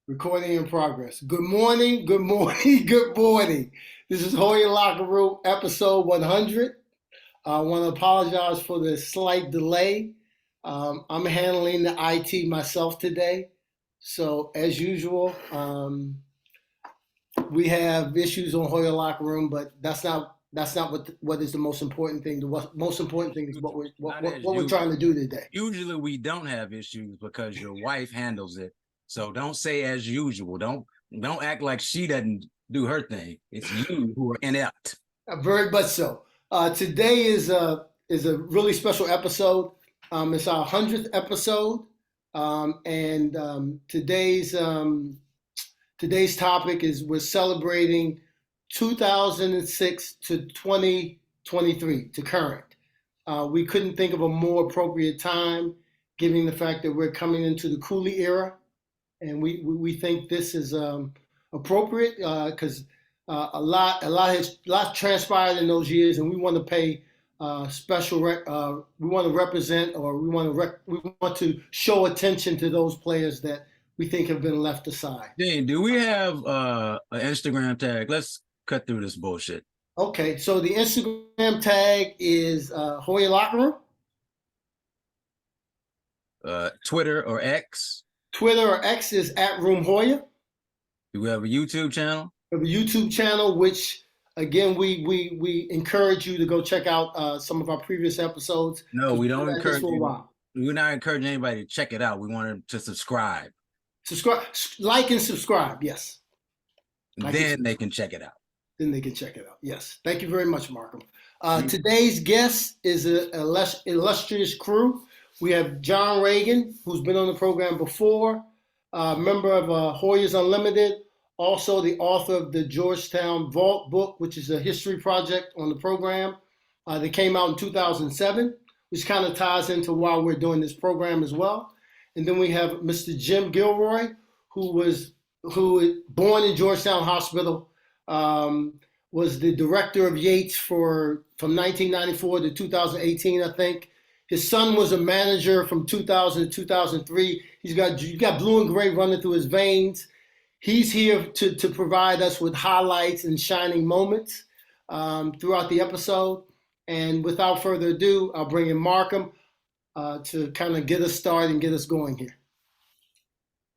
Recording in progress. Good morning, good morning, good morning. This is Hoya Locker Room, episode 100. I want to apologize for the slight delay. I'm handling the IT myself today. So, as usual, we have issues on Hoya Locker Room, but that's not what is the most important thing. The most important thing is what we're trying to do today. Usually we don't have issues because your wife handles it. So don't say as usual. Don't act like she doesn't do her thing. It's you who are inept. Very much so. Today is a really special episode. It's our 100th episode, and today's topic is we're celebrating 2006 to 2023 to current. We couldn't think of a more appropriate time, given the fact that we're coming into the Cooley Era, and we think this is appropriate because a lot transpired in those years, and we want to pay special. We want to represent, or we want to show attention to those players that we think have been left aside. Dean, do we have an Instagram tag? Let's cut through this bullshit. Okay, so the Instagram tag is Hoya Locker Room. Twitter or X? Twitter or X is at Room Hoya. Do we have a YouTube channel? We have a YouTube channel, which again we encourage you to go check out some of our previous episodes. No, we don't encourage you. We're not encouraging anybody to check it out. We want them to subscribe. Subscribe, like and subscribe. Yes. Then they can check it out. Then they can check it out. Yes. Thank you very much, Markham. Today's guest is an illustrious crew. We have John Reagan, who's been on the program before, member of Hoyas Unlimited, also the author of the Georgetown Vault book, which is a history project on the program that came out in 2007, which kind of ties into why we're doing this program as well. And then we have Mr. Jim Gilroy, who was born in Georgetown Hospital, was the director of Yates from 1994 to 2018, I think. His son was a manager from 2000 to 2003. He's got blue and gray running through his veins. He's here to provide us with highlights and shining moments throughout the episode. And without further ado, I'll bring in Markham to kind of get us started and get us going here.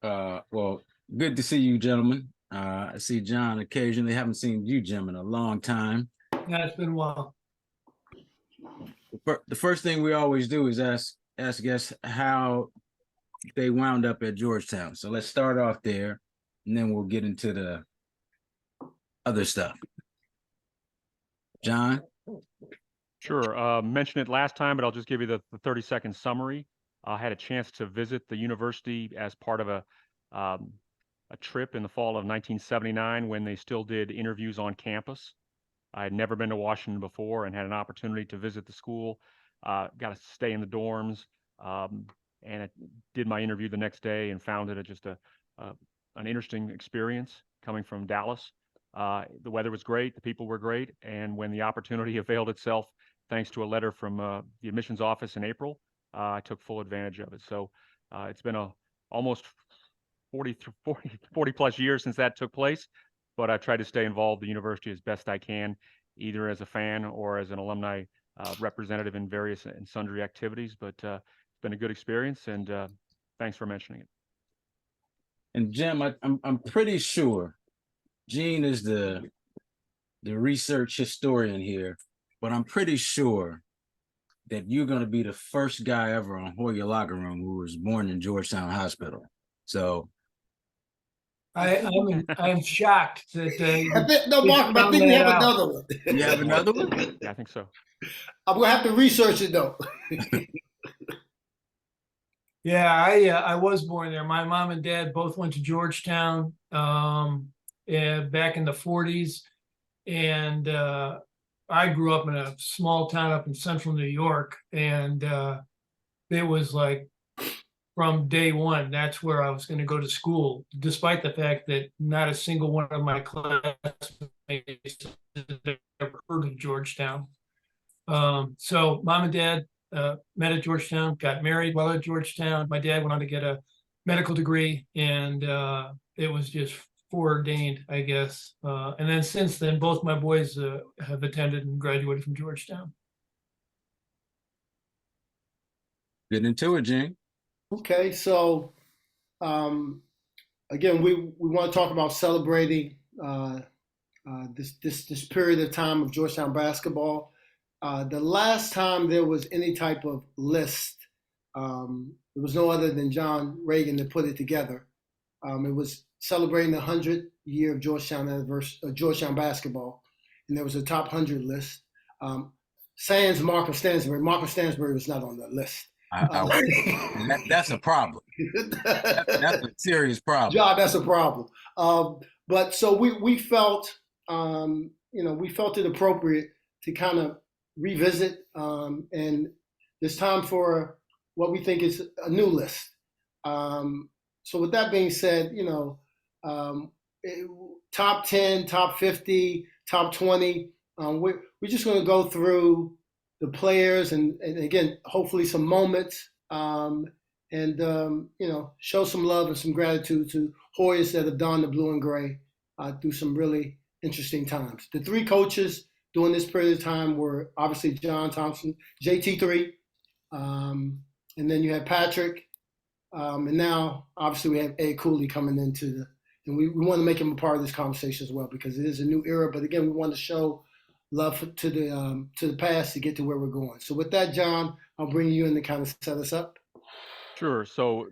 Well, good to see you, gentlemen. I see John occasionally. Haven't seen you, Jim, in a long time. Yeah, it's been a while. The first thing we always do is ask guests how they wound up at Georgetown. So let's start off there, and then we'll get into the other stuff. John? Sure. Mentioned it last time, but I'll just give you the 30-second summary. I had a chance to visit the university as part of a trip in the fall of 1979 when they still did interviews on campus. I had never been to Washington before and had an opportunity to visit the school. Got to stay in the dorms, and I did my interview the next day and found it just an interesting experience coming from Dallas. The weather was great, the people were great, and when the opportunity availed itself, thanks to a letter from the admissions office in April, I took full advantage of it. So it's been almost 40 plus years since that took place. But I've tried to stay involved in the university as best I can, either as a fan or as an alumni representative in various and sundry activities. But it's been a good experience, and thanks for mentioning it. And Jim, I'm pretty sure Gene is the research historian here, but I'm pretty sure that you're going to be the first guy ever on Hoya Locker Room who was born in Georgetown Hospital. So. I'm shocked that no, Mark, I think we have another one. You have another one? Yeah, I think so. I'm gonna have to research it though. Yeah, I was born there. My mom and dad both went to Georgetown back in the 40s, and I grew up in a small town up in central New York, and it was like, from day one, that's where I was going to go to school, despite the fact that not a single one of my classmates had ever heard of Georgetown. So mom and dad met at Georgetown, got married while at Georgetown. My dad went on to get a medical degree, and it was just foreordained, I guess. And then since then, both my boys have attended and graduated from Georgetown. Get into it, Gene. Okay, so again, we want to talk about celebrating this period of time of Georgetown basketball. The last time there was any type of list, there was no other than John Reagan that put it together. It was celebrating the 100th year of Georgetown basketball, and there was a top 100 list. Sans Marcus Stansbury. Marcus Stansbury was not on the list. That's a problem. That's a serious problem. John, that's a problem. But so we felt, we felt it appropriate to kind of revisit, and it's time for what we think is a new list. So with that being said, top 10, top 50, top 20. We're just going to go through the players and again, hopefully some moments, and show some love and some gratitude to Hoyas that have donned the blue and gray through some really interesting times. The three coaches during this period of time were obviously John Thompson, JT3, and then you had Patrick, and now obviously we have Ed Cooley coming into and we want to make him a part of this conversation as well because it is a new era. But again, we want to show love to the past to get to where we're going. So with that, John, I'll bring you in to kind of set us up. Sure. So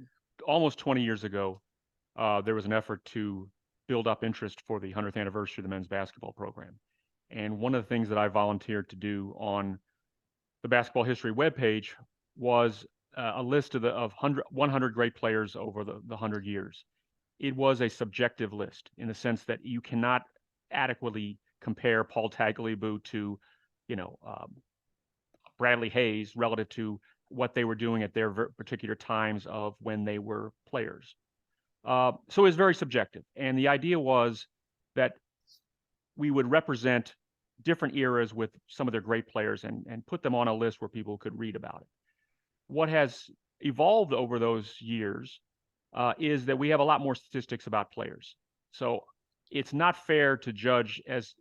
almost 20 years ago, there was an effort to build up interest for the 100th anniversary of the men's basketball program. And one of the things that I volunteered to do on the basketball history webpage was a list of 100 great players over the 100 years. It was a subjective list in the sense that you cannot adequately compare Paul Tagliabue to, Bradley Hayes relative to what they were doing at their particular times of when they were players. So it was very subjective. And the idea was that we would represent different eras with some of their great players and put them on a list where people could read about it. What has evolved over those years is that we have a lot more statistics about players. So it's not fair to judge as,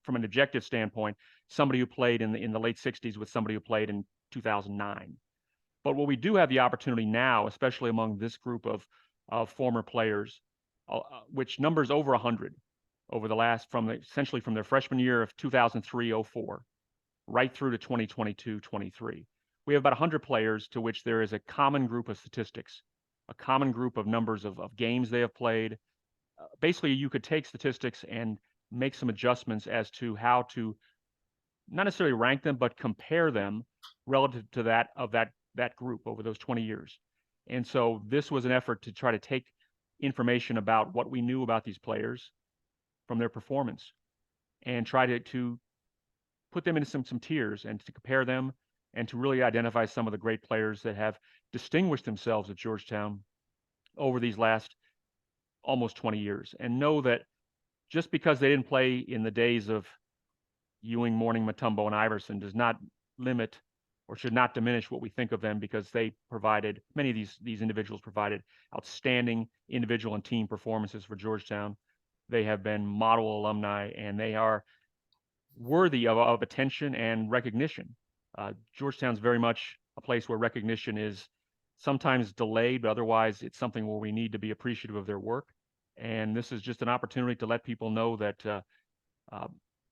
from an objective standpoint, somebody who played in the late 60s with somebody who played in 2009. But what we do have the opportunity now, especially among this group of former players, which numbers over 100 over the last, essentially from their freshman year of 2003-04, right through to 2022-23. We have about 100 players to which there is a common group of statistics, a common group of numbers of games they have played. Basically, you could take statistics and make some adjustments as to how to not necessarily rank them, but compare them relative to that of that group over those 20 years. And so this was an effort to try to take information about what we knew about these players from their performance and try to put them into some tiers and to compare them and to really identify some of the great players that have distinguished themselves at Georgetown over these last almost 20 years. And know that just because they didn't play in the days of Ewing, Mourning, Mutombo, and Iverson does not limit or should not diminish what we think of them, because they provided, many of these individuals provided outstanding individual and team performances for Georgetown. They have been model alumni, and they are worthy of attention and recognition. Georgetown's very much a place where recognition is sometimes delayed, but otherwise it's something where we need to be appreciative of their work. And this is just an opportunity to let people know that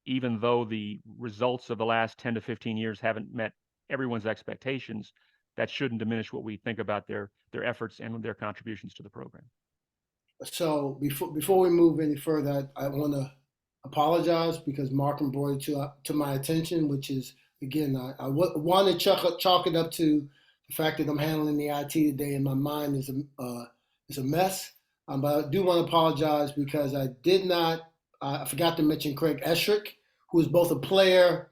even though the results of the last 10 to 15 years haven't met everyone's expectations, that shouldn't diminish what we think about their efforts and their contributions to the program. So before we move any further, I want to apologize because Markham brought it to my attention, which is, again, I want to chalk it up to the fact that I'm handling the IT today and my mind is a mess. But I do want to apologize because I forgot to mention Craig Eschrick, who is both a player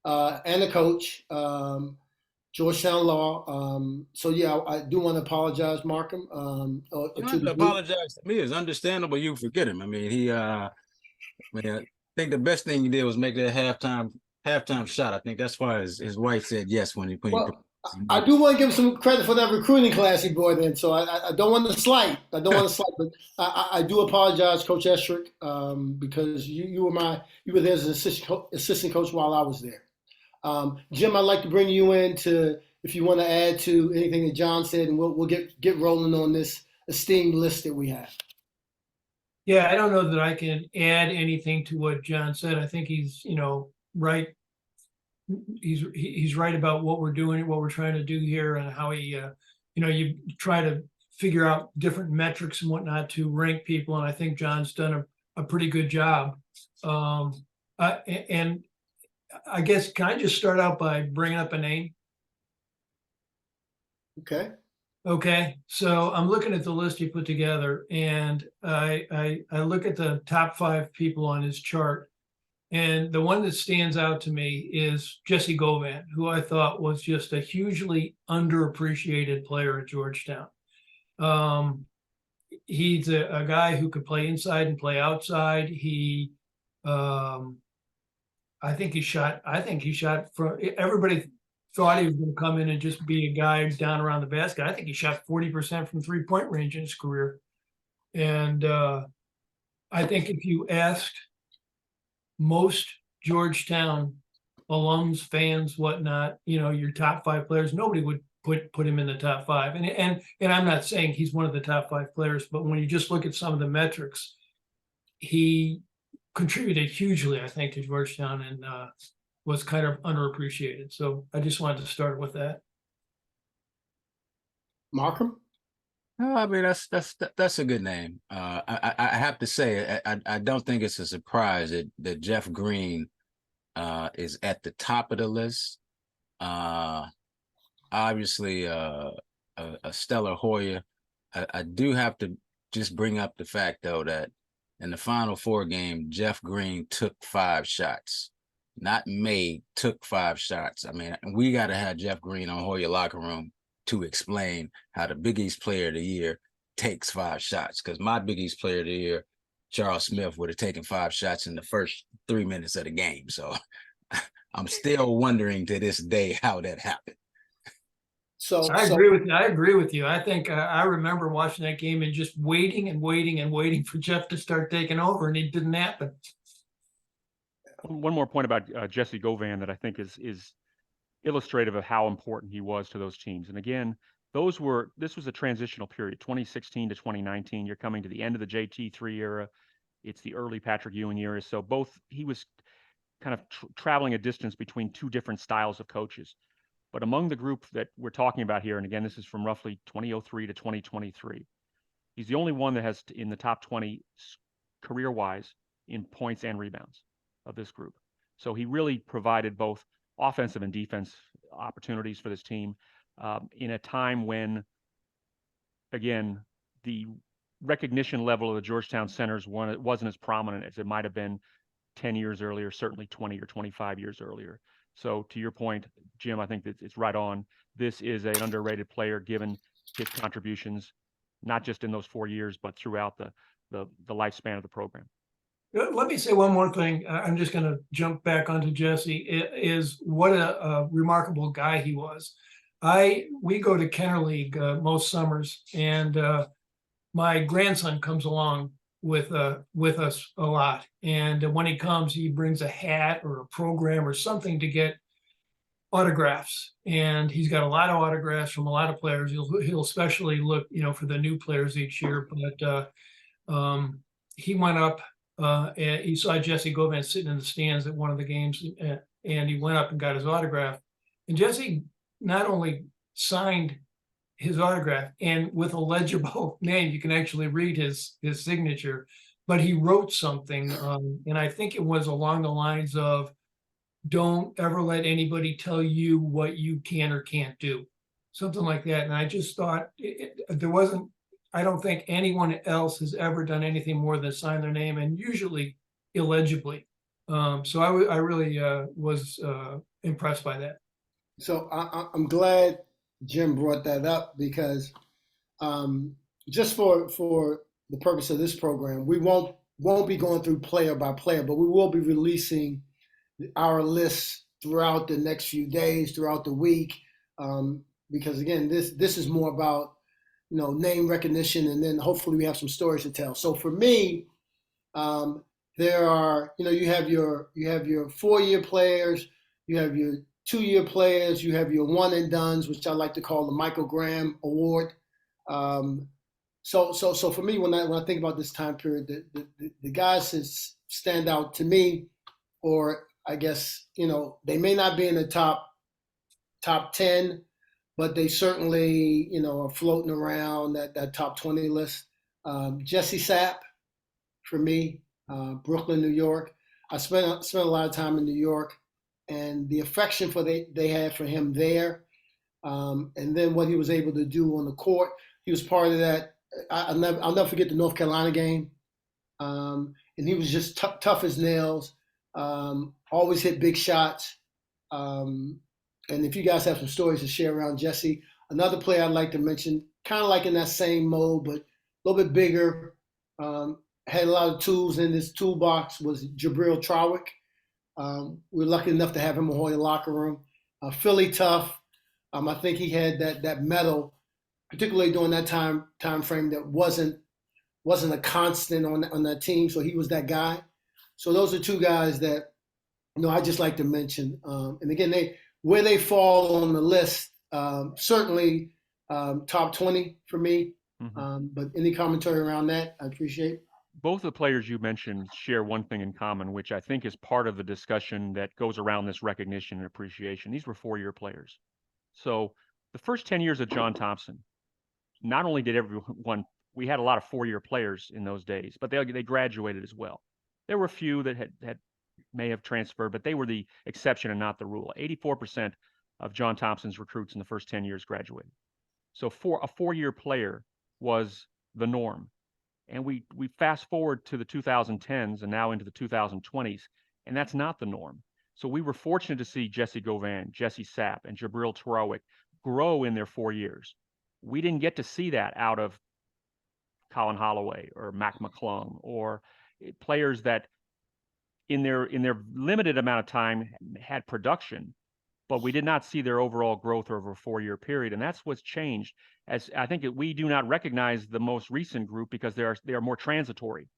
and a coach, Georgetown Law. So yeah, I do want to apologize, Markham. You don't have to apologize to me. It's understandable you forget him. I mean, I think the best thing he did was make that halftime shot. I think that's why his wife said yes when he Well, I do want to give him some credit for that recruiting class he brought in. So I don't want to slight. I don't want to slight, but I do apologize, Coach Estrick, because you were there as an assistant coach while I was there. Jim, I'd like to bring you in to, if you want to add to anything that John said, and we'll get rolling on this esteemed list that we have. Yeah, I don't know that I can add anything to what John said. I think he's, right. He's right about what we're doing, what we're trying to do here, and how he, you try to figure out different metrics and whatnot to rank people. And I think John's done a pretty good job. And I guess, can I just start out by bringing up a name? Okay. Okay, so I'm looking at the list he put together, and I look at the top 5 people on his chart, and the one that stands out to me is Jesse Govan, who I thought was just a hugely underappreciated player at Georgetown. He's a guy who could play inside and play outside. I think he shot from, everybody thought he was going to come in and just be a guy down around the basket. I think he shot 40% from 3-point range in his career. And I think if you asked most Georgetown alums, fans, whatnot, your top 5 players, nobody would put him in the top 5. And I'm not saying he's one of the top 5 players, but when you just look at some of the metrics, he contributed hugely, I think, to Georgetown, and was kind of underappreciated. So I just wanted to start with that. Markham? I mean, that's a good name. I have to say, I don't think it's a surprise that Jeff Green is at the top of the list. Obviously, a stellar Hoya. I do have to just bring up the fact, though, that in the Final Four game, Jeff Green took 5 shots. Not made, took 5 shots. I mean, we got to have Jeff Green on Hoya locker room to explain how the Big East Player of the Year takes 5 shots. Because my Big East Player of the Year, Charles Smith, would have taken 5 shots in the first 3 minutes of the game. So I'm still wondering to this day how that happened. So I agree with you. I think I remember watching that game and just waiting and waiting and waiting for Jeff to start taking over, and it didn't happen. One more point about Jesse Govan that I think is illustrative of how important he was to those teams. And again, this was a transitional period, 2016 to 2019. You're coming to the end of the JT3 era. It's the early Patrick Ewing era. So he was kind of traveling a distance between 2 different styles of coaches. But among the group that we're talking about here, and again, this is from roughly 2003 to 2023, he's the only one that has in the top 20 career-wise in points and rebounds of this group. So he really provided both offensive and defense opportunities for this team in a time when, again, the recognition level of the Georgetown centers wasn't as prominent as it might have been 10 years earlier, certainly 20 or 25 years earlier. So to your point, Jim, I think that it's right on. This is an underrated player given his contributions, not just in those 4 years, but throughout the lifespan of the program. Let me say one more thing. I'm just going to jump back onto Jesse. Is what a remarkable guy he was. We go to Kenner League most summers, and my grandson comes along with us a lot. And when he comes, he brings a hat or a program or something to get autographs. And he's got a lot of autographs from a lot of players. He'll especially look, for the new players each year. But he went up. And he saw Jesse Govan sitting in the stands at one of the games, and he went up and got his autograph. And Jesse not only signed his autograph, and with a legible name, you can actually read his signature, but he wrote something, and I think it was along the lines of, "Don't ever let anybody tell you what you can or can't do," something like that. And I just thought I don't think anyone else has ever done anything more than sign their name, and usually illegibly. So I really was impressed by that. So I'm glad Jim brought that up, because just for the purpose of this program, we won't be going through player by player, but we will be releasing our lists throughout the next few days, throughout the week, because again, this is more about, name recognition, and then hopefully we have some stories to tell. So for me, there are, you have your 4-year players, you have your 2-year players, you have your one and dones, which I like to call the Michael Graham Award. So for me, when I think about this time period, the guys that stand out to me, or I guess, they may not be in the top 10, but they certainly, are floating around that top 20 list. Jesse Sapp, for me, Brooklyn, New York. I spent a lot of time in New York, and the affection they had for him there, and then what he was able to do on the court. He was part of that. I'll never forget the North Carolina game, and he was just tough as nails. Always hit big shots. And if you guys have some stories to share around Jesse, another player I'd like to mention, kind of like in that same mode, but a little bit bigger, had a lot of tools in his toolbox, was Jabril Trawick. We were lucky enough to have him in the Hoya locker room. Philly tough. I think he had that mettle, particularly during that time frame, that wasn't a constant on that team. So he was that guy. So those are two guys that I just like to mention. And again, where they fall on the list, certainly top 20 for me. Mm-hmm. But any commentary around that, I appreciate. Both the players you mentioned share one thing in common, which I think is part of the discussion that goes around this recognition and appreciation. These were 4-year players. So the first 10 years of John Thompson, not only did we had a lot of 4-year players in those days, but they graduated as well. There were a few that may have transferred, but they were the exception and not the rule. 84% of John Thompson's recruits in the first 10 years graduated. So for a 4-year player was the norm. And we fast forward to the 2010s and now into the 2020s, and that's not the norm. So we were fortunate to see Jesse Govan, Jesse Sapp, and Jabril Trawick grow in their 4 years. We didn't get to see that out of Colin Holloway or Mac McClung, or players that in their limited amount of time had production, but we did not see their overall growth over a 4-year period. And that's what's changed. As I think we do not recognize the most recent group because they are more transitory.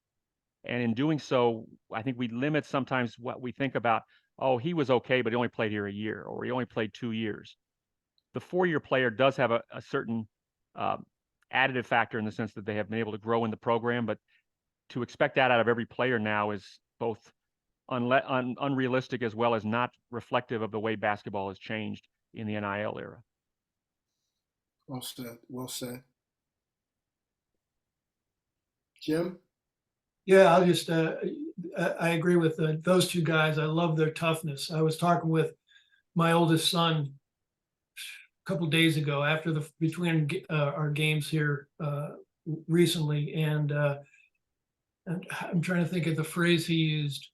And in doing so, I think we limit sometimes what we think about, oh, he was okay, but he only played here a year, or he only played 2 years. The 4-year player does have a certain additive factor in the sense that they have been able to grow in the program, but to expect that out of every player now is both unrealistic as well as not reflective of the way basketball has changed in the NIL era. Well said. Well said. Jim? Yeah, I'll just, I agree with those two guys. I love their toughness. I was talking with my oldest son a couple of days ago after between our games here recently. And I'm trying to think of the phrase he used.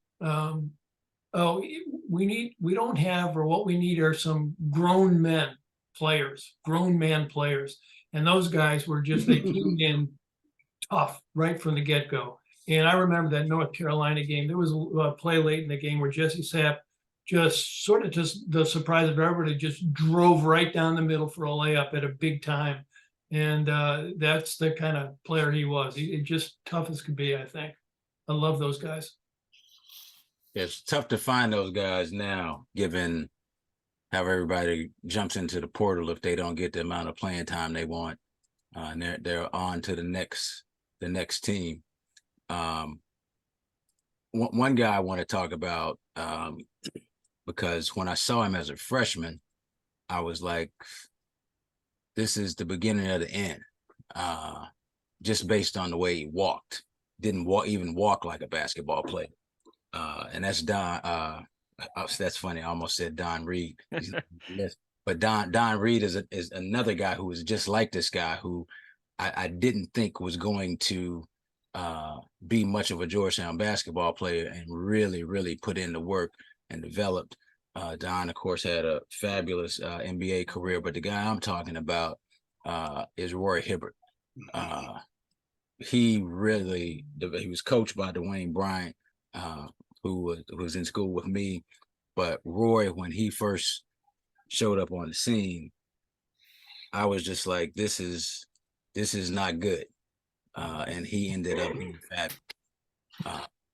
We don't have, or what we need are some grown man players. And those guys were just, they came in tough right from the get-go. And I remember that North Carolina game. There was a play late in the game where Jesse Sapp just sort of, just the surprise of everybody, just drove right down the middle for a layup at a big time. And that's the kind of player he was. He just tough as could be, I think. I love those guys. It's tough to find those guys now, given how everybody jumps into the portal if they don't get the amount of playing time they want, and they're on to the next team. One guy I want to talk about, because when I saw him as a freshman, I was like, this is the beginning of the end, just based on the way he walked. Didn't even walk like a basketball player. And that's Don. That's funny. I almost said Don Reed. But Don Reed is another guy who was just like this guy, who I didn't think was going to be much of a Georgetown basketball player, and really, really put in the work and developed. Don, of course, had a fabulous NBA career, but the guy I'm talking about is Roy Hibbert. He was coached by Dwayne Bryant, who was in school with me. But Roy, when he first showed up on the scene, I was just like, this is not good. And he ended up being fat.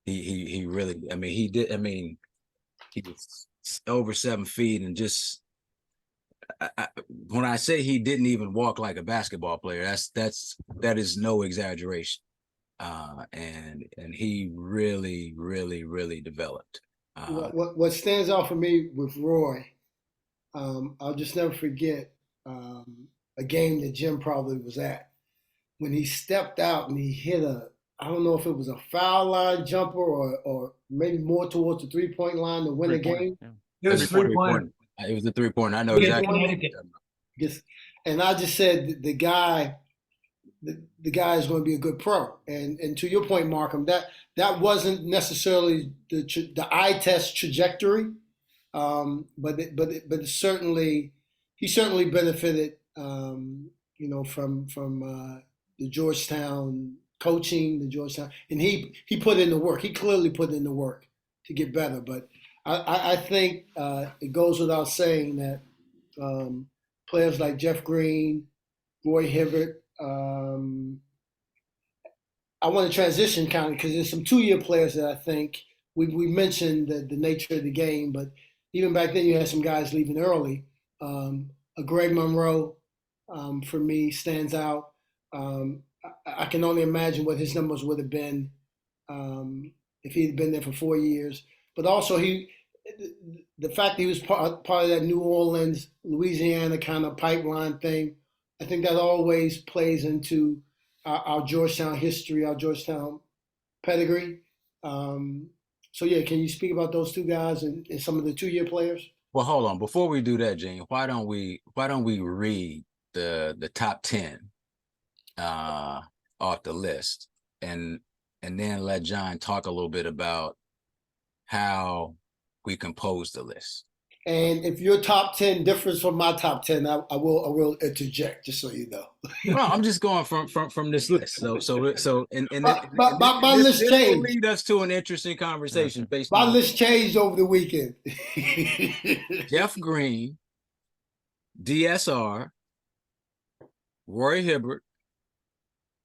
He really, I mean, he was over 7 feet and just, when I say he didn't even walk like a basketball player, that is no exaggeration. And he really, really, really developed. What stands out for me with Roy, I'll just never forget a game that Jim probably was at when he stepped out and he hit I don't know if it was a foul line jumper or maybe more towards the 3-point line to win a game. Yeah. It was three-pointer. It was a 3-pointer. I know Yeah, exactly. Connecticut. Just, and I just said the guy is going to be a good pro. And to your point, Markham, that wasn't necessarily the eye test trajectory, but it certainly he certainly benefited, from the Georgetown coaching, the Georgetown, and he put in the work. He clearly put in the work to get better. But I think it goes without saying that players like Jeff Green, Roy Hibbert. I want to transition kind of because there's some 2-year players that I think we mentioned the nature of the game, but even back then you had some guys leaving early. A Greg Monroe, for me, stands out. I can only imagine what his numbers would have been if he had been there for 4 years. But also the fact that he was part of that New Orleans, Louisiana kind of pipeline thing, I think that always plays into our Georgetown history, our Georgetown pedigree. So yeah, can you speak about those two guys and some of the 2-year players? Well, hold on. Before we do that, Gene, why don't we read the top 10 off the list and then let John talk a little bit about how we compose the list. And if your top 10 differs from my top 10, I will interject, just so you know. Well, I'm just going from this list. So my list this changed. will lead us to an interesting conversation based My on list changed over the weekend. Jeff Green, DSR, Roy Hibbert,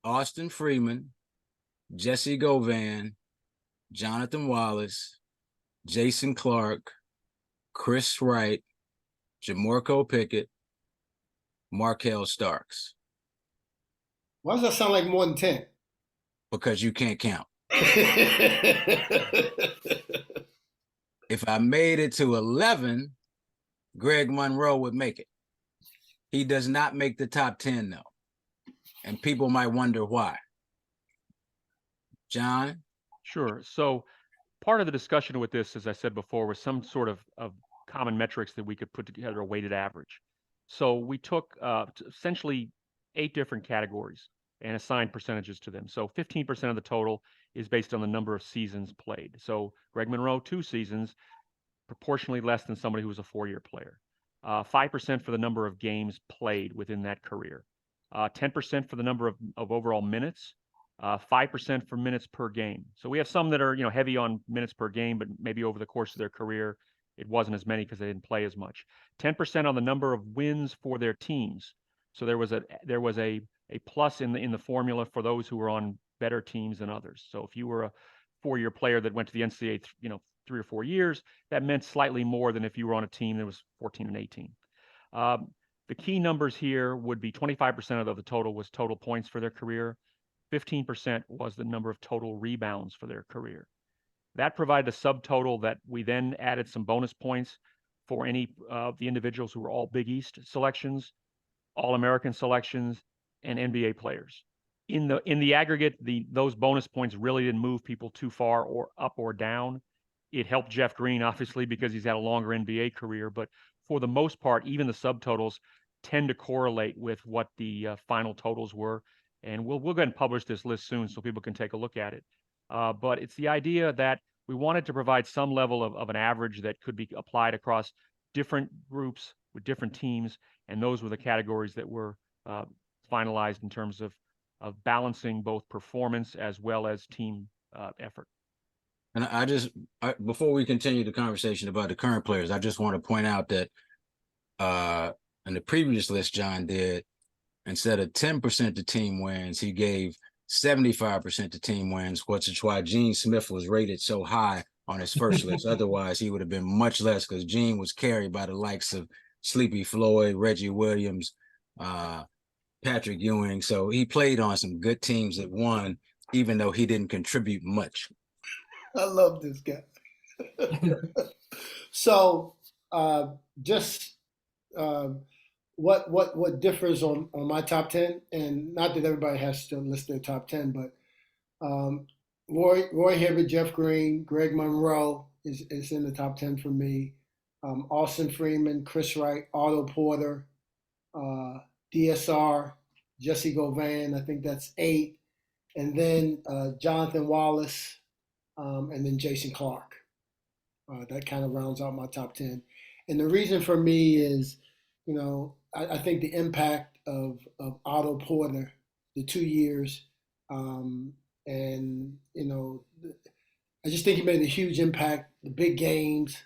Austin Freeman, Jesse Govan, Jonathan Wallace, Jason Clark, Chris Wright, Jamorko Pickett, Markel Starks. Why does that sound like more than 10? Because you can't count. If I made it to 11, Greg Monroe would make it. He does not make the top 10 though. And people might wonder why. John? Sure. So part of the discussion with this, as I said before, was some sort of common metrics that we could put together a weighted average. So we took essentially 8 different categories and assigned percentages to them. So 15% of the total is based on the number of seasons played. So Greg Monroe, 2 seasons, proportionally less than somebody who was a 4-year player. 5% for the number of games played within that career. 10% for the number of overall minutes. 5% for minutes per game. So we have some that are, heavy on minutes per game, but maybe over the course of their career, it wasn't as many because they didn't play as much. 10% on the number of wins for their teams. So there was a plus in the formula for those who were on better teams than others. So if you were a 4-year player that went to the NCAA, 3 or 4 years, that meant slightly more than if you were on a team that was 14 and 18. The key numbers here would be 25% of the total was total points for their career. 15% was the number of total rebounds for their career. That provided a subtotal that we then added some bonus points for any of the individuals who were all Big East selections, All-American selections, and NBA players. In the aggregate, those bonus points really didn't move people too far or up or down. It helped Jeff Green, obviously, because he's had a longer NBA career, but for the most part, even the subtotals tend to correlate with what the final totals were. And we'll go ahead and publish this list soon so people can take a look at it. But it's the idea that we wanted to provide some level of an average that could be applied across different groups with different teams. And those were the categories that were finalized in terms of balancing both performance as well as team effort. And before we continue the conversation about the current players, I just want to point out that the previous list John did, instead of 10% to team wins, he gave 75% to team wins, which is why Gene Smith was rated so high on his first list. Otherwise, he would have been much less because Gene was carried by the likes of Sleepy Floyd, Reggie Williams, Patrick Ewing. So he played on some good teams that won, even though he didn't contribute much. I love this guy. So, just what differs on my top 10, and not that everybody has to list their top 10, but Roy Hibbert, Jeff Green, Greg Monroe is in the top 10 for me. Austin Freeman, Chris Wright, Otto Porter, DSR, Jesse Govan, I think that's 8. And then Jonathan Wallace, and then Jason Clark. That kind of rounds out my top 10. And the reason for me is, I think the impact of Otto Porter, the 2 years, and, I just think he made a huge impact, the big games.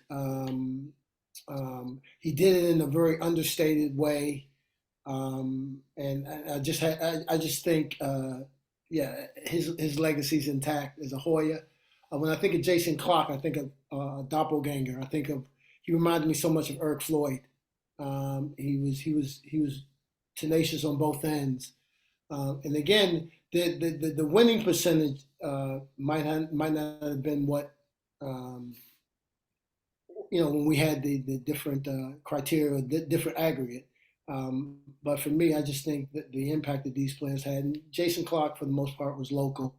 He did it in a very understated way. And I just think, his legacy's intact as a Hoya. When I think of Jason Clark, I think of doppelganger. He reminded me so much of Eric Floyd. He was tenacious on both ends. And again, the winning percentage might not have been what when we had the different criteria, the different aggregate. But for me, I just think that the impact that these players had, and Jason Clark for the most part was local.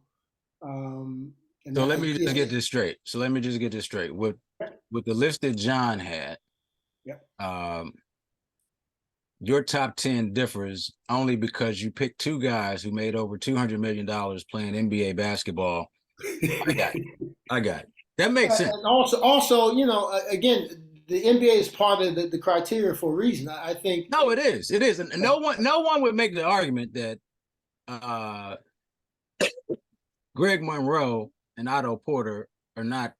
So let me just get this straight. With the list that John had, your top 10 differs only because you picked 2 guys who made over $200 million playing NBA basketball. I got it. That makes sense. And also, again, the NBA is part of the criteria for a reason. I think. No, it is. It is. And no one would make the argument that Greg Monroe and Otto Porter are not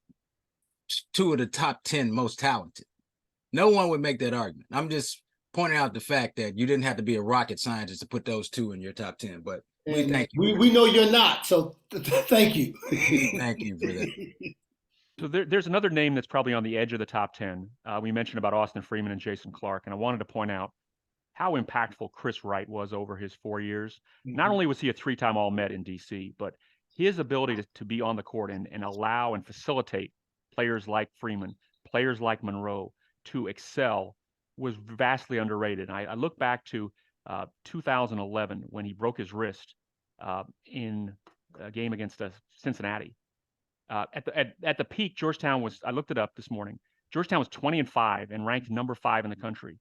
2 of the top 10 most talented. No one would make that argument. I'm just pointing out the fact that you didn't have to be a rocket scientist to put those 2 in your top 10. But we thank you. We know you're not, so thank you. Thank you for that. So there's another name that's probably on the edge of the top 10. We mentioned about Austin Freeman and Jason Clark, and I wanted to point out how impactful Chris Wright was over his 4 years. Mm-hmm. Not only was he a 3-time All-Met in D.C., but his ability to be on the court and allow and facilitate players like Freeman, players like Monroe to excel was vastly underrated. I look back to 2011 when he broke his wrist in a game against Cincinnati. At the peak, Georgetown was, I looked it up this morning, Georgetown was 20-5 and ranked number 5 in the country.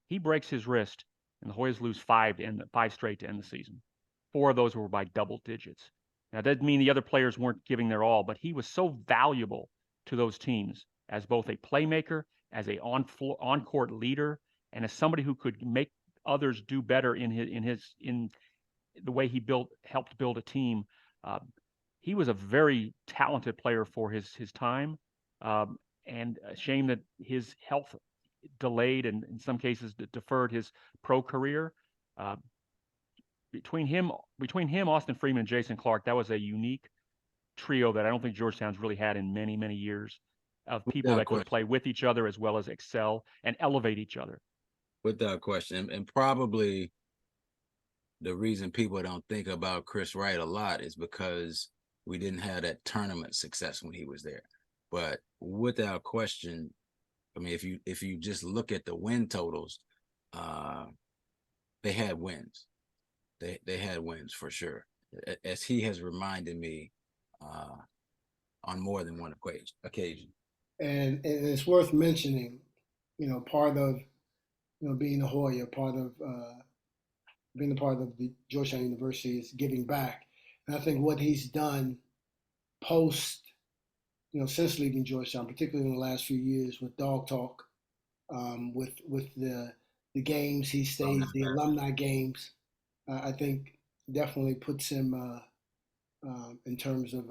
He breaks his wrist and the Hoyas lose 5 straight to end the season. 4 of those were by double digits. Now, that doesn't mean the other players weren't giving their all, but he was so valuable to those teams as both a playmaker, as a on-court leader, and as somebody who could make others do better in the way he helped build a team. He was a very talented player for his time, and a shame that his health delayed and in some cases deferred his pro career. Between him, Austin Freeman, and Jason Clark, that was a unique trio that I don't think Georgetown's really had in many, many years, of people that could play with each other as well as excel and elevate each other. Without question. And probably the reason people don't think about Chris Wright a lot is because we didn't have that tournament success when he was there. But without question, I mean, if you just look at the win totals, they had wins. They had wins for sure, as he has reminded me on more than one occasion. And it's worth mentioning, part of being a Hoya, being a part of the Georgetown University is giving back. And I think what he's done post, since leaving Georgetown, particularly in the last few years with Dog Talk, with the games he staged, the alumni games, I think definitely puts him in terms of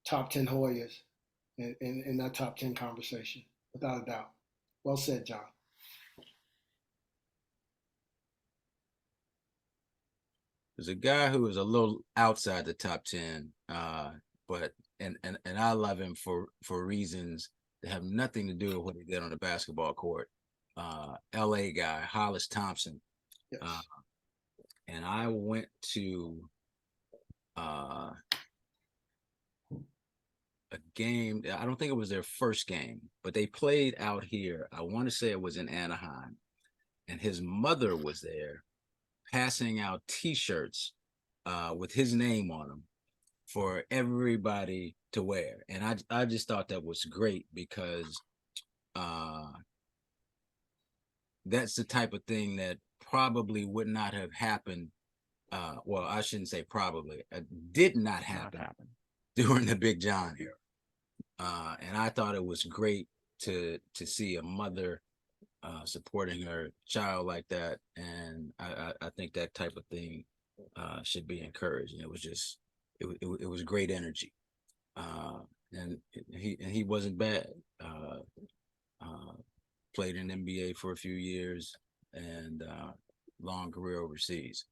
top 10 Hoyas in that top 10 conversation, without a doubt. Well said, John. there's a guy who is a little outside the top 10, but and I love him for reasons that have nothing to do with what he did on the basketball court. LA guy, Hollis Thompson. Yes. And I went to a game. I don't think it was their first game, but they played out here. I want to say it was in Anaheim, and his mother was there passing out T-shirts with his name on them for everybody to wear. And I just thought that was great because that's the type of thing that probably would not have happened. Well, I shouldn't say probably. It did not happen during the Big John era. And I thought it was great to see a mother supporting her child like that. And I think that type of thing should be encouraged. And it was just, it was great energy. And he wasn't bad. Played in NBA for a few years and long career overseas.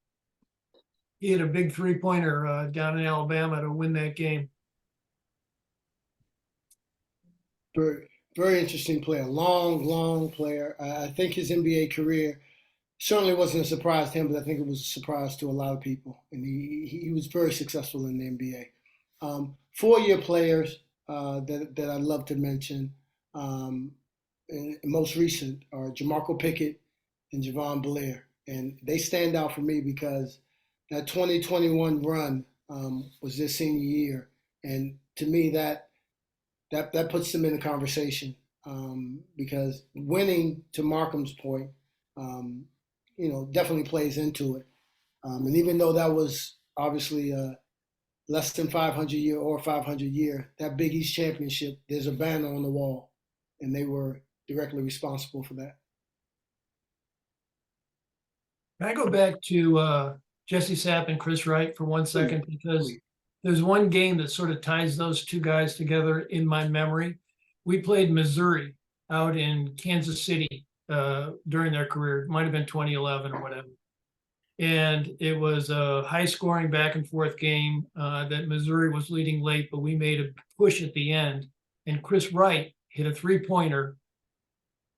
He had a big 3-pointer down in Alabama to win that game. Very, very interesting player. Long player. I think his NBA career certainly wasn't a surprise to him, but I think it was a surprise to a lot of people. And he was very successful in the NBA. 4-year players that I'd love to mention, and most recent, are Jamarco Pickett and Javon Blair. And they stand out for me because that 2021 run was their senior year. And to me, that puts them in the conversation because winning, to Markham's point, definitely plays into it. And even though that was obviously less than 500 year or 500 year, that Big East championship, there's a banner on the wall, and they were directly responsible for that. Can I go back to Jesse Sapp and Chris Wright for 1 second? Because there's one game that sort of ties those two guys together in my memory. We played Missouri out in Kansas City during their career. It might have been 2011 or whatever. And it was a high-scoring back-and-forth game that Missouri was leading late, but we made a push at the end. And Chris Wright hit a 3-pointer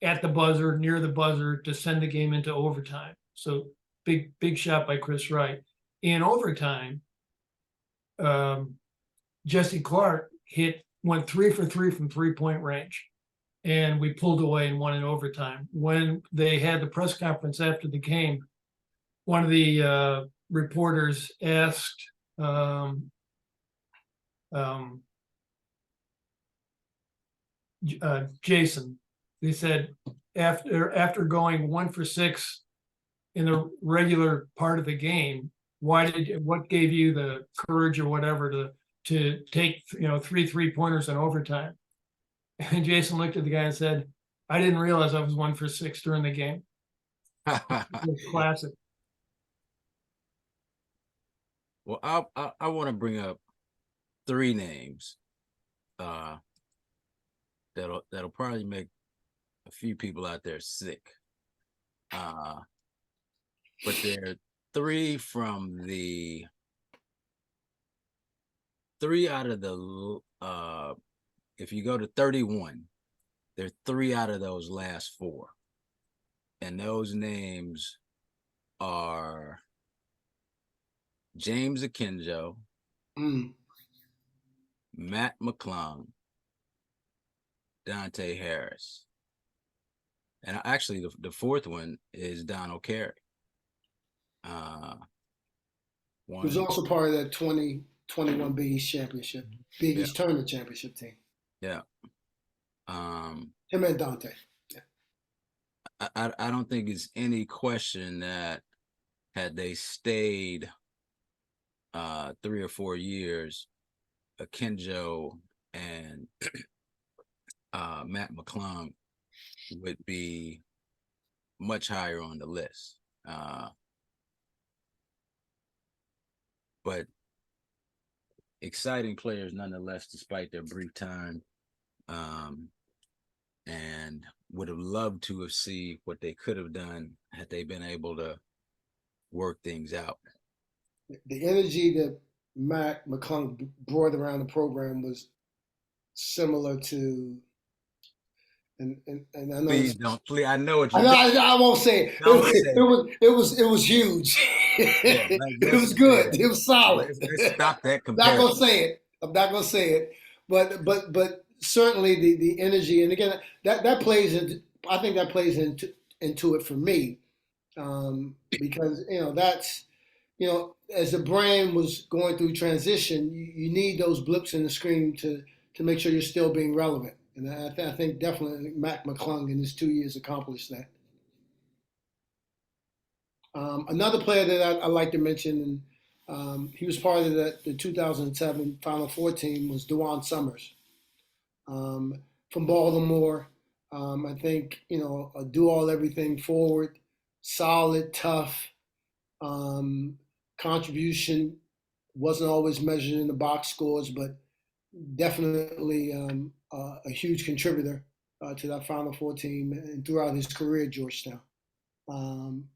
at the buzzer, near the buzzer, to send the game into overtime. So big shot by Chris Wright. In overtime, Jesse Clark went 3 for 3 from 3-point range, and we pulled away and won in overtime. When they had the press conference after the game, one of the reporters asked Jason. They said, after going 1 for 6 in the regular part of the game, what gave you the courage or whatever to take 3 3-pointers in overtime? And Jason looked at the guy and said, "I didn't realize I was 1 for 6 during the game." It was classic. Well, I want to bring up 3 names that'll probably make a few people out there sick. But they're 3 out of the if you go to 31, they're 3 out of those last 4. And those names are James Akinjo, Matt McClung, Dante Harris. And actually the 4th one is Donald Carey. He was also part of that 2021 Big East championship, Big East tournament championship team. Yeah. Him and Dante. Yeah. I don't think it's any question that had they stayed 3 or 4 years, Akinjo and Matt McClung would be much higher on the list. But exciting players nonetheless, despite their brief time, and would have loved to have seen what they could have done had they been able to work things out. the energy that Mac McClung brought around the program was similar to, and I know Please don't. Please, I know what I you know don't, I won't say it. don't say. It was huge. Yeah, It was let's say good. that. It was solid. Let's stop that I'm not gonna comparison. say it. I'm not gonna say it. But certainly the energy, and again that plays into, I think that plays into it for me, because that's, as the brand was going through transition, you need those blips in the screen to make sure you're still being relevant. And I think definitely Mac McClung in his 2 years accomplished that. Another player that I like to mention, and he was part of the 2007 Final Four team, was Dewan Summers, from Baltimore. I think, a do all everything forward, solid, tough. Contribution wasn't always measured in the box scores, but definitely a huge contributor to that Final Four team and throughout his career at Georgetown.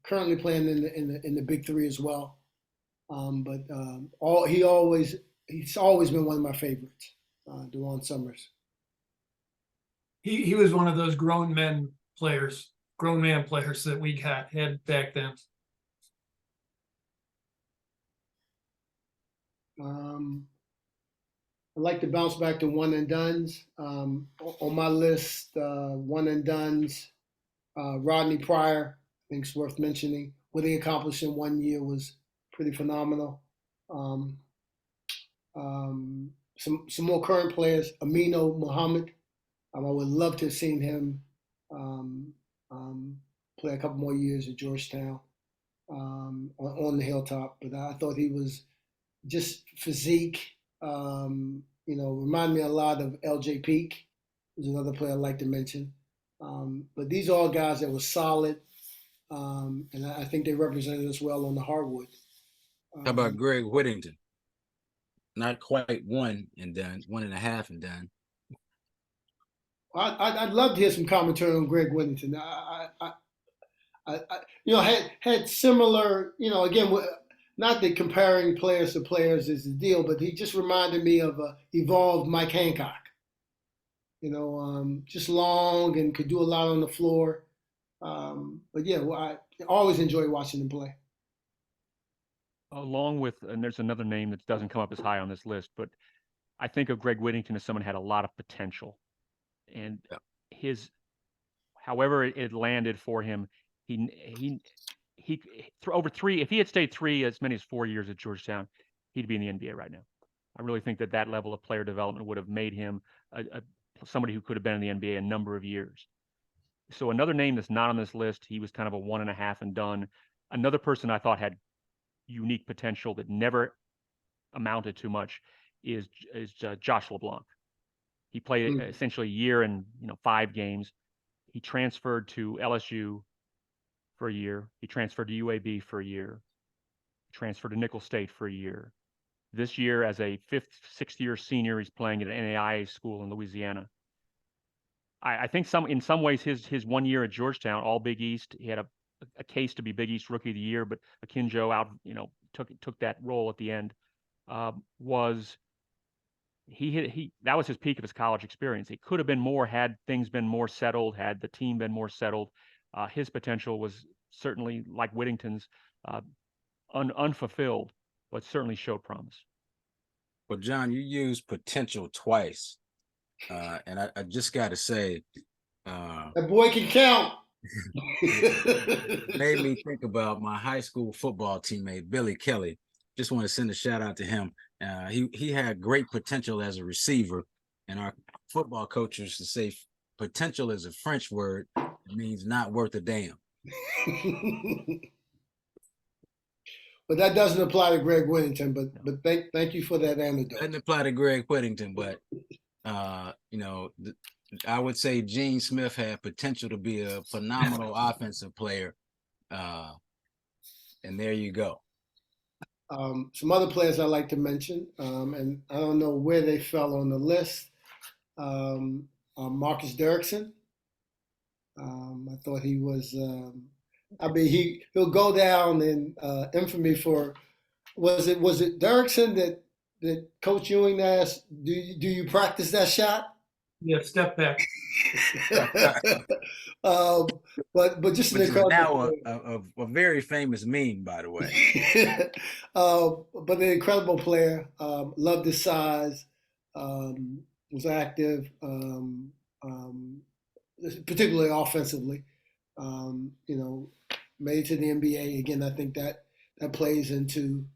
Currently playing in the Big Three as well. But he's always been one of my favorites, Dewan Summers. He was one of those grown man players that we had back then. I'd like to bounce back to one and dones. On my list, one and dones, Rodney Pryor, I think it's worth mentioning. What he accomplished in 1 year was pretty phenomenal. Some more current players, Amino Muhammad. I would love to have seen him play a couple more years at Georgetown, on the hilltop. But I thought he was just physique. Remind me a lot of LJ Peak, who's another player I'd like to mention. But these are all guys that were solid, and I think they represented us well on the hardwood. How about Greg Whittington? Not quite one and done, 1.5 and done. I'd love to hear some commentary on Greg Whittington. Had similar, again, not that comparing players to players is the deal, but he just reminded me of a evolved Mike Hancock. Just long and could do a lot on the floor. But yeah, I always enjoy watching him play. Along with, and there's another name that doesn't come up as high on this list, but I think of Greg Whittington as someone who had a lot of potential, and however it landed for him, he over three. If he had stayed as many as 4 years at Georgetown, he'd be in the NBA right now. I really think that level of player development would have made him somebody who could have been in the NBA a number of years. So another name that's not on this list, he was kind of a 1.5 and done. Another person I thought had unique potential that never amounted to much is Josh LeBlanc. He played essentially a year and 5 games. He transferred to LSU for a year. He transferred to UAB for a year. He transferred to Nicholls State for a year. This year, as a 6th year senior, he's playing at an NAIA school in Louisiana. I think in some ways his 1 year at Georgetown, all Big East, he had a case to be Big East Rookie of the Year, but Akinjo took that role at the end. That was his peak of his college experience. It could have been more had things been more settled, had the team been more settled. His potential was certainly like Whittington's, unfulfilled, but certainly showed promise. Well, John, you used potential twice, and I just got to say, that boy can count. Made me think about my high school football teammate Billy Kelly. Just want to send a shout out to him. He had great potential as a receiver, and our football coach used to say potential is a French word. It means not worth a damn. But that doesn't apply to Greg Whittington. But thank you for that anecdote. Doesn't apply to Greg Whittington, but I would say Gene Smith had potential to be a phenomenal offensive player, and there you go. Some other players I like to mention, and I don't know where they fell on the list. Marcus Derrickson. I thought he was. He'll go down in infamy for Was it Derrickson that Coach Ewing asked, do you practice that shot? Yeah, step back. um, but just an Which is incredible now player. a very famous meme, by the way. But an incredible player. Loved his size. Was active, particularly offensively. Made it to the NBA again. I think that plays into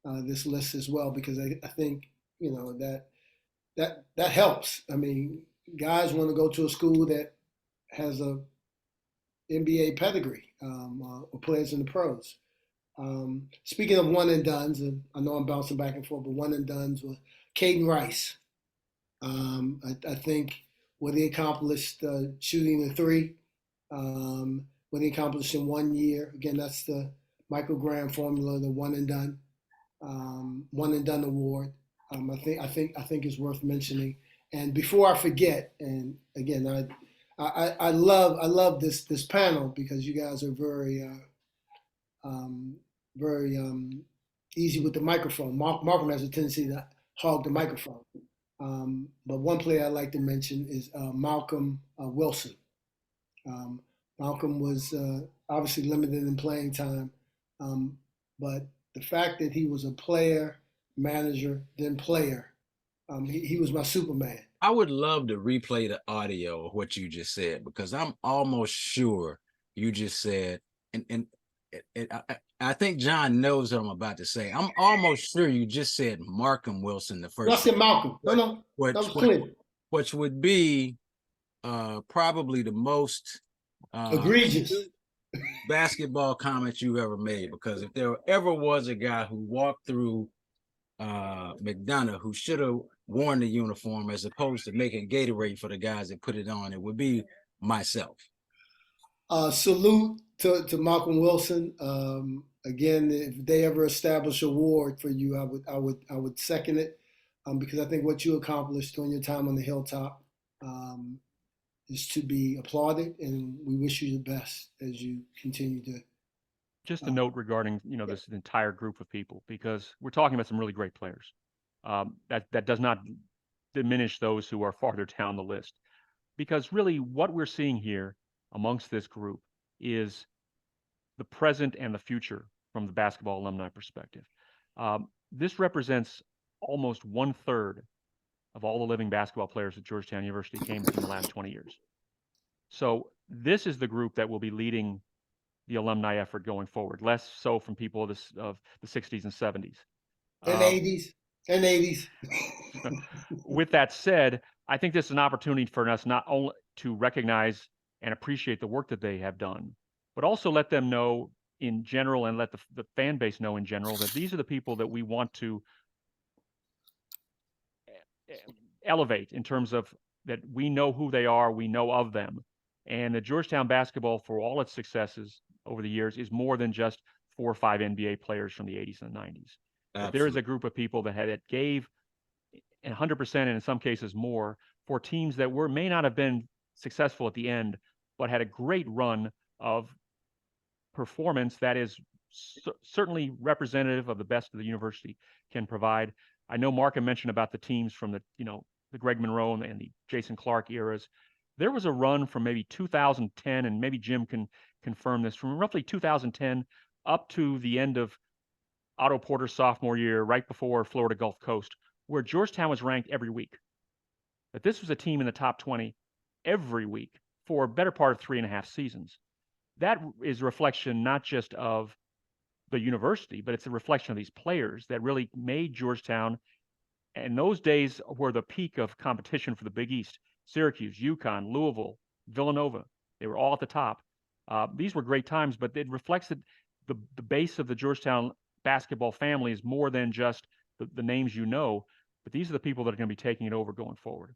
this list as well because I think that helps. I mean, guys want to go to a school that has a NBA pedigree or players in the pros. Speaking of one and dones, and I know I'm bouncing back and forth, but one and dones was Caden Rice. I think what he accomplished shooting the three, what he accomplished in 1 year. Again, that's the Michael Graham formula, the one and done award. I think is worth mentioning. And before I forget, and again, I love this panel because you guys are very easy with the microphone. Markham has a tendency to hog the microphone. But one player I'd like to mention is Malcolm Wilson. Malcolm was obviously limited in playing time, but the fact that he was a player, manager, then player, he was my Superman. I would love to replay the audio of what you just said because I'm almost sure you just said, and I think John knows what I'm about to say. I'm almost sure you just said Markham Wilson the first. I said Malcolm. No, that was clear. Which would be probably the most egregious basketball comment you ever made, because if there ever was a guy who walked through McDonough who should have worn the uniform as opposed to making Gatorade for the guys that put it on, it would be myself. Salute to Malcolm Wilson. Again, if they ever establish an award for you, I would second it because I think what you accomplished during your time on the hilltop is to be applauded, and we wish you the best as you continue to. Just a note regarding this entire group of people, because we're talking about some really great players. That does not diminish those who are farther down the list, because really what we're seeing here amongst this group is the present and the future from the basketball alumni perspective. This represents almost 1/3 of all the living basketball players at Georgetown University came within the last 20 years. So this is the group that will be leading the alumni effort going forward, less so from people of the 60s and 70s. And 80s. With that said, I think this is an opportunity for us not only to recognize and appreciate the work that they have done, but also let them know in general and let the fan base know in general that these are the people that we want to elevate in terms of that we know who they are, we know of them. And the Georgetown basketball, for all its successes over the years, is more than just 4 or 5 NBA players from the 80s and 90s. There is a group of people that gave 100% and in some cases more for teams that may not have been successful at the end, but had a great run of performance that is certainly representative of the best of the university can provide. I know Markham mentioned about the teams from the Greg Monroe and the Jason Clark eras. There was a run from maybe 2010, and maybe Jim can confirm this, from roughly 2010 up to the end of Otto Porter's sophomore year, right before Florida Gulf Coast, where Georgetown was ranked every week. But this was a team in the top 20 every week for a better part of 3.5 seasons. That is a reflection not just of the university, but it's a reflection of these players that really made Georgetown. And those days were the peak of competition for the Big East. Syracuse, UConn, Louisville, Villanova, they were all at the top. These were great times, but it reflects that the base of the Georgetown basketball family is more than just the names but these are the people that are going to be taking it over going forward.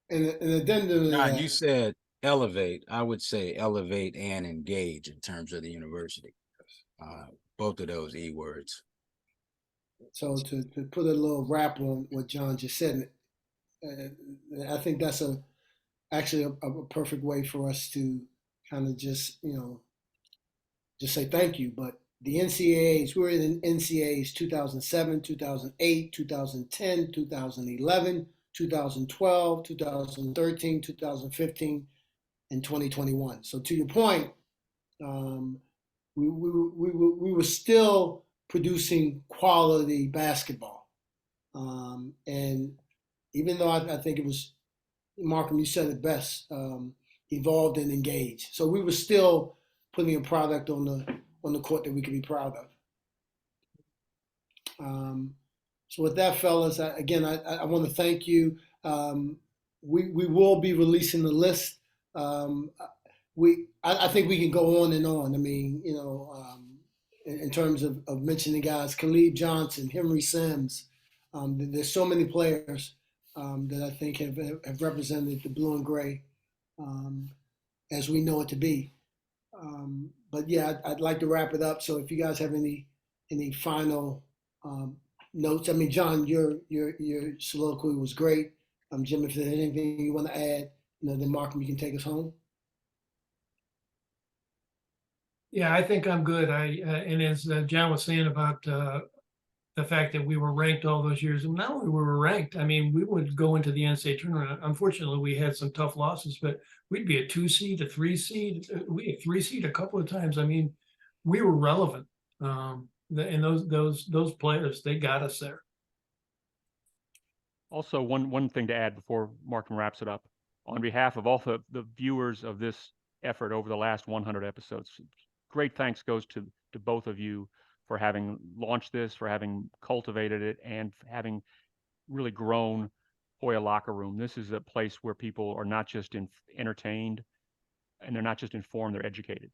And addendum. John, you said elevate. I would say elevate and engage in terms of the university. Both of those E words. So to put a little wrap on what John just said, I think that's actually a perfect way for us to kind of just say thank you, but the NCAAs. We were in NCAAs 2007, 2008, 2010, 2011, 2012, 2013, 2015, and 2021. So to your point, we were still producing quality basketball. And even though I think it was, Markham, you said it best, evolved and engaged. So we were still putting a product on the court that we could be proud of. So with that, fellas, I want to thank you. We will be releasing the list. I think we can go on and on. I mean, in terms of mentioning guys, Khalid Johnson, Henry Sims. There's so many players that I think have represented the blue and gray as we know it to be. But yeah, I'd like to wrap it up. So if you guys have any final notes, I mean, John, your soliloquy was great. Jim, if there's anything you want to add, then Markham, you can take us home. Yeah, I think I'm good. And as John was saying about the fact that we were ranked all those years, and not only we were ranked, I mean, we would go into the NCAA tournament. Unfortunately, we had some tough losses, but we'd be a 2 seed, a 3 seed. We a 3 seed a couple of times. I mean, we were relevant. And those players, they got us there. Also, one thing to add before Markham wraps it up, on behalf of all the viewers of this effort over the last 100 episodes, great thanks goes to both of you for having launched this, for having cultivated it, and having really grown Hoya Locker Room. This is a place where people are not just entertained, and they're not just informed, they're educated.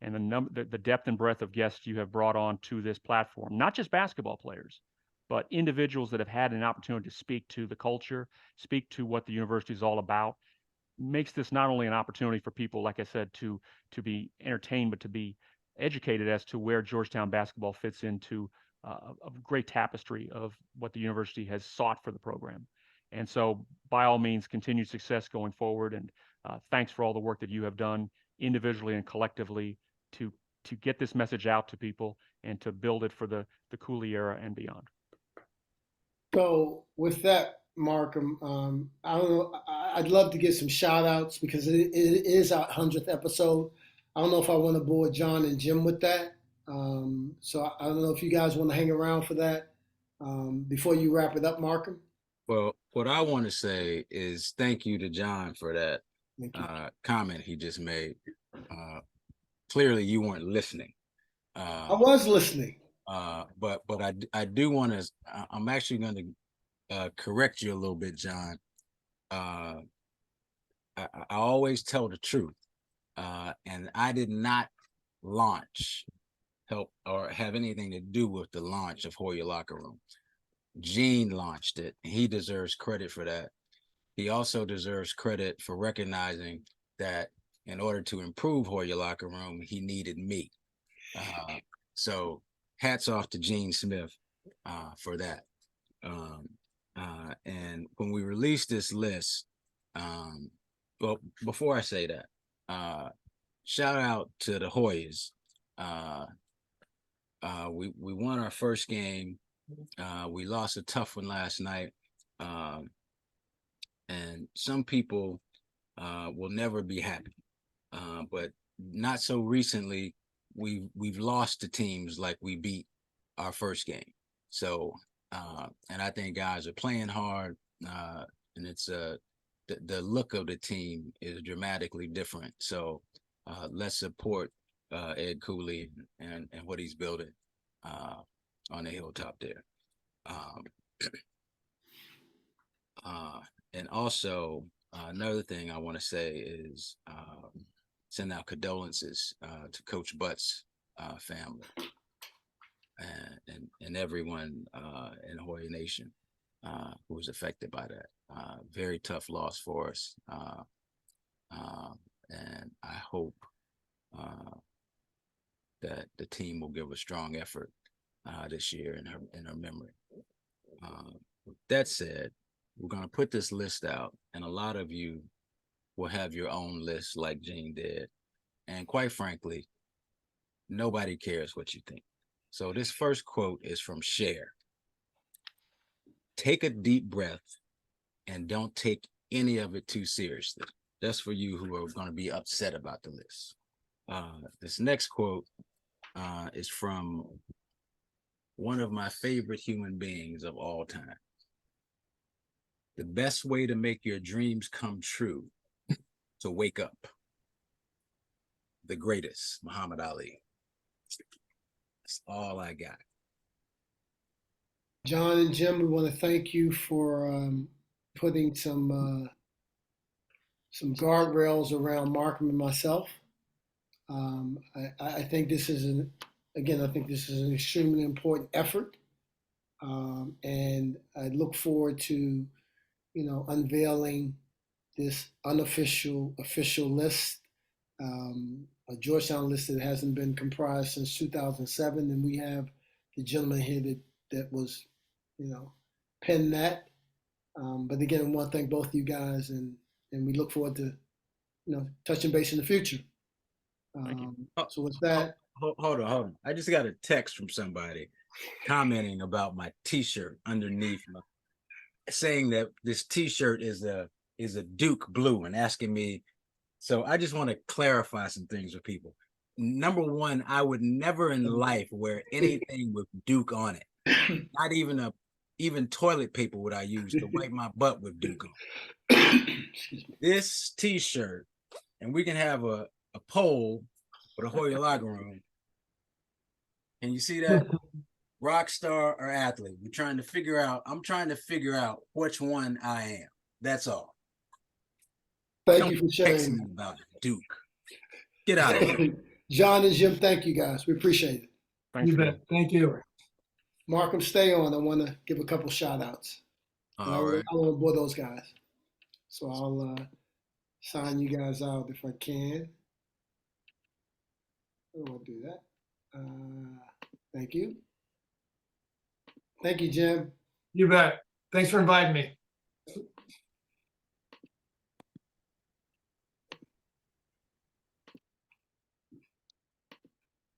And the depth and breadth of guests you have brought on to this platform, not just basketball players, but individuals that have had an opportunity to speak to the culture, speak to what the university is all about, makes this not only an opportunity for people, like I said, to be entertained, but to be educated as to where Georgetown basketball fits into a great tapestry of what the university has sought for the program. And so, by all means, continued success going forward. And thanks for all the work that you have done individually and collectively to get this message out to people and to build it for the Cooley Era and beyond. So with that, Markham, I don't know. I'd love to get some shout outs because it is our 100th episode. I don't know if I want to bore John and Jim with that. So I don't know if you guys want to hang around for that before you wrap it up, Markham. Well, what I want to say is thank you to John for that comment he just made. Clearly, you weren't listening. I was listening. But I do want to. I'm actually going to correct you a little bit, John. I always tell the truth, and I did not help or have anything to do with the launch of Hoya Locker Room. Gene launched it, and he deserves credit for that. He also deserves credit for recognizing that in order to improve Hoya Locker Room, he needed me. So hats off to Gene Smith for that. And when we released this list, well, before I say that, shout out to the Hoyas. We won our first game. We lost a tough one last night. And some people will never be happy. But not so recently, we've lost to teams like we beat our first game. So, and I think guys are playing hard, and it's the look of the team is dramatically different. So let's support Ed Cooley and what he's building on the hilltop there. And also another thing I want to say is send out condolences to Coach Butt's family and everyone in Hoya Nation who was affected by that. Very tough loss for us. And I hope that the team will give a strong effort this year in her memory. With that said, we're going to put this list out, and a lot of you will have your own list like Gene did. And quite frankly, nobody cares what you think. So this first quote is from Cher. Take a deep breath and don't take any of it too seriously. That's for you who are going to be upset about the list. This next quote is from one of my favorite human beings of all time. The best way to make your dreams come true, to wake up. The greatest, Muhammad Ali. That's all I got. John and Jim, we want to thank you for putting some guardrails around Markham and myself. I think this is I think this is an extremely important effort, and I look forward to, unveiling this official list, a Georgetown list that hasn't been comprised since 2007, and we have the gentleman here that was, penned that. But again, I want to thank both of you guys, and we look forward to, touching base in the future. Thank you. So with that, Hold on. I just got a text from somebody commenting about my T-shirt underneath, saying that this T-shirt is a Duke blue, and asking me. So I just want to clarify some things with people. Number one, I would never in life wear anything with Duke on it. Not even toilet paper would I use to wipe my butt with Duke on. This T-shirt, and we can have a poll for the Hoya locker room. And you see that? Rock star or athlete? I'm trying to figure out which one I am. That's all. thank you for sharing. Texting me about Duke. Get out of here. John and Jim, thank you guys. We appreciate it. Thanks You again. bet. Thank you. Markham, stay on. I want to give a couple shout outs. All right. I want to bore those guys. So I'll sign you guys out if I can. I'll do that. Thank you. Thank you, Jim. You bet. Thanks for inviting me.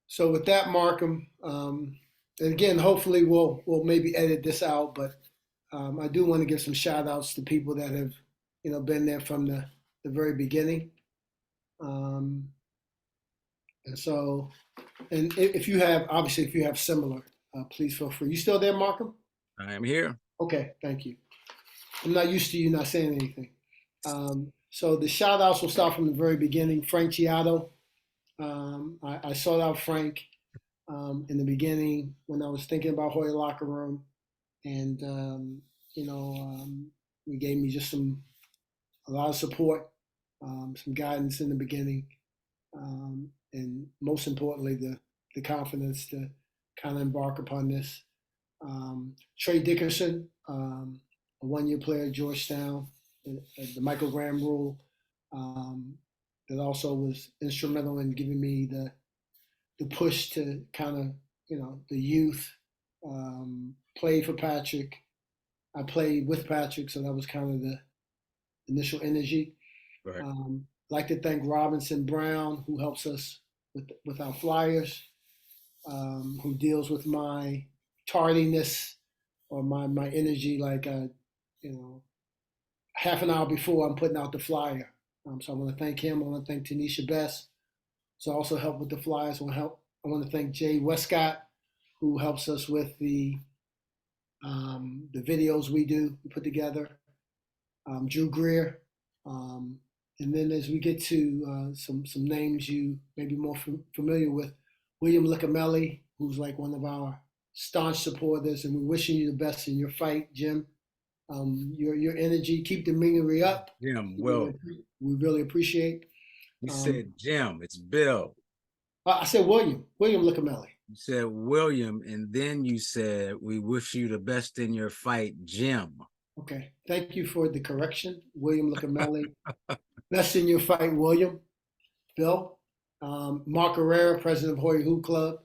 So with that, Markham, and again, hopefully we'll maybe edit this out, but I do want to give some shout outs to people that have, been there from the very beginning. And so, and if you have similar, please feel free. You still there, Markham? I am here. Okay, thank you. I'm not used to you not saying anything. So the shout outs will start from the very beginning. Frank Giotto. I sought out Frank in the beginning when I was thinking about Hoya locker room, and he gave me just a lot of support, some guidance in the beginning, and most importantly the confidence to kind of embark upon this. Trey Dickerson, a one-year player at Georgetown, the Michael Graham rule. That also was instrumental in giving me the push to kind of, the youth. Played for Patrick. I played with Patrick, so that was kind of the initial energy. Right. Like to thank Robinson Brown, who helps us with our flyers, who deals with my tardiness or my energy, like half an hour before I'm putting out the flyer. So I want to thank him. I want to thank Tanisha Best, so also help with the flyers. I want to thank Jay Westcott, who helps us with the videos we put together. Drew Greer, and then as we get to some names you may be more familiar with, William Liccamelli, who's like one of our staunch supporters, and we're wishing you the best in your fight, Jim. Your energy, keep the misery up. Jim, We really appreciate. You said Jim, it's Bill. I said William Liccamelli. You said William, and then you said, we wish you the best in your fight, Jim. Okay, thank you for the correction, William Liccamelli. Best in your fight, William. Bill. Mark Herrera, president of Hoya Hoop Club.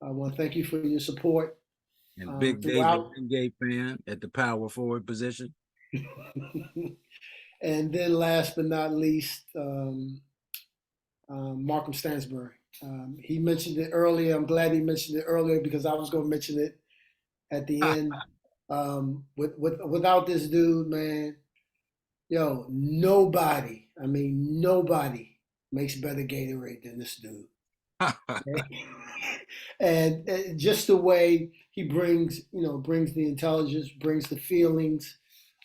I want to thank you for your support. And Big David Wingate fan at the power forward position. And then last but not least, Markham Stansbury. He mentioned it earlier. I'm glad he mentioned it earlier because I was going to mention it at the end. Without this dude, man, yo, nobody, I mean, nobody makes better Gatorade than this dude. And just the way he brings, brings the intelligence, brings the feelings.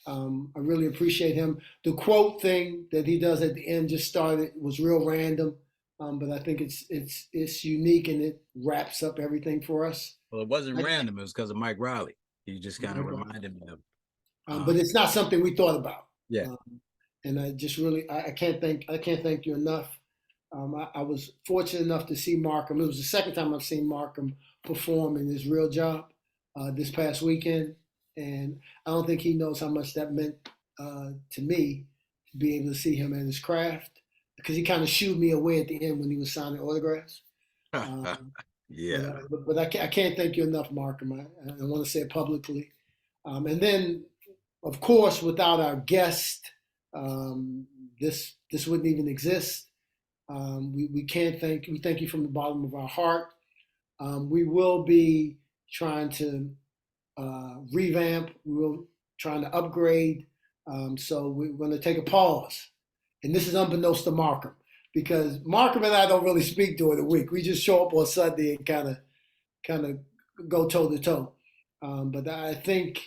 I really appreciate him. The quote thing that he does at the end was real random, but I think it's unique and it wraps up everything for us. Well, it wasn't random. It was because of Mike Riley. He just kind of reminded me of. But it's not something we thought about. Yeah. And I just really, I can't thank you enough. I was fortunate enough to see Markham. It was the second time I've seen Markham perform in his real job this past weekend. And I don't think he knows how much that meant to me to be able to see him at his craft, because he kind of shooed me away at the end when he was signing autographs. Yeah. But I can't thank you enough, Markham. I want to say it publicly. And then, of course, without our guest, this wouldn't even exist. We thank you from the bottom of our heart. We will be trying to revamp. We're trying to upgrade. So we're going to take a pause. And this is unbeknownst to Markham, because Markham and I don't really speak during the week. We just show up on Sunday and kind of go toe to toe. But I think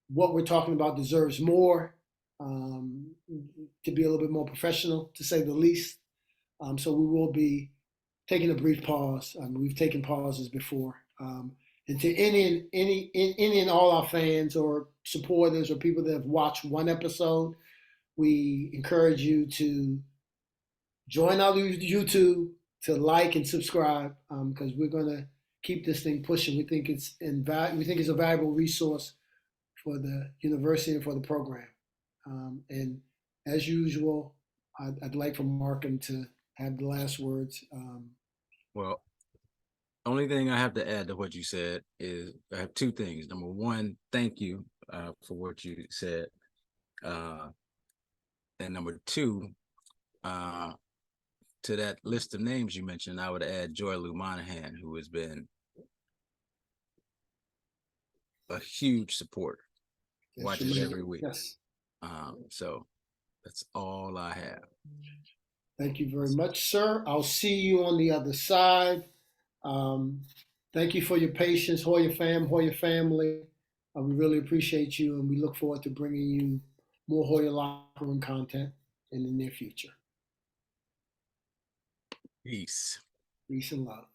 what we're talking about deserves more, to be a little bit more professional, to say the least. So we will be taking a brief pause. We've taken pauses before. And to any and all our fans or supporters or people that have watched one episode, we encourage you to join our YouTube, to like and subscribe, because we're going to keep this thing pushing. We think it's a valuable resource for the university and for the program. And as usual, I'd like for Markham to have the last words. Well, only thing I have to add to what you said is I have two things. Number one, thank you for what you said. And number two, to that list of names you mentioned, I would add Joy Lou Monahan, who has been a huge supporter. Watches every week. Yes. So that's all I have. Thank you very much, sir. I'll see you on the other side. Thank you for your patience, Hoya family. We really appreciate you, and we look forward to bringing you more Hoya locker room content in the near future. Peace. Peace and love.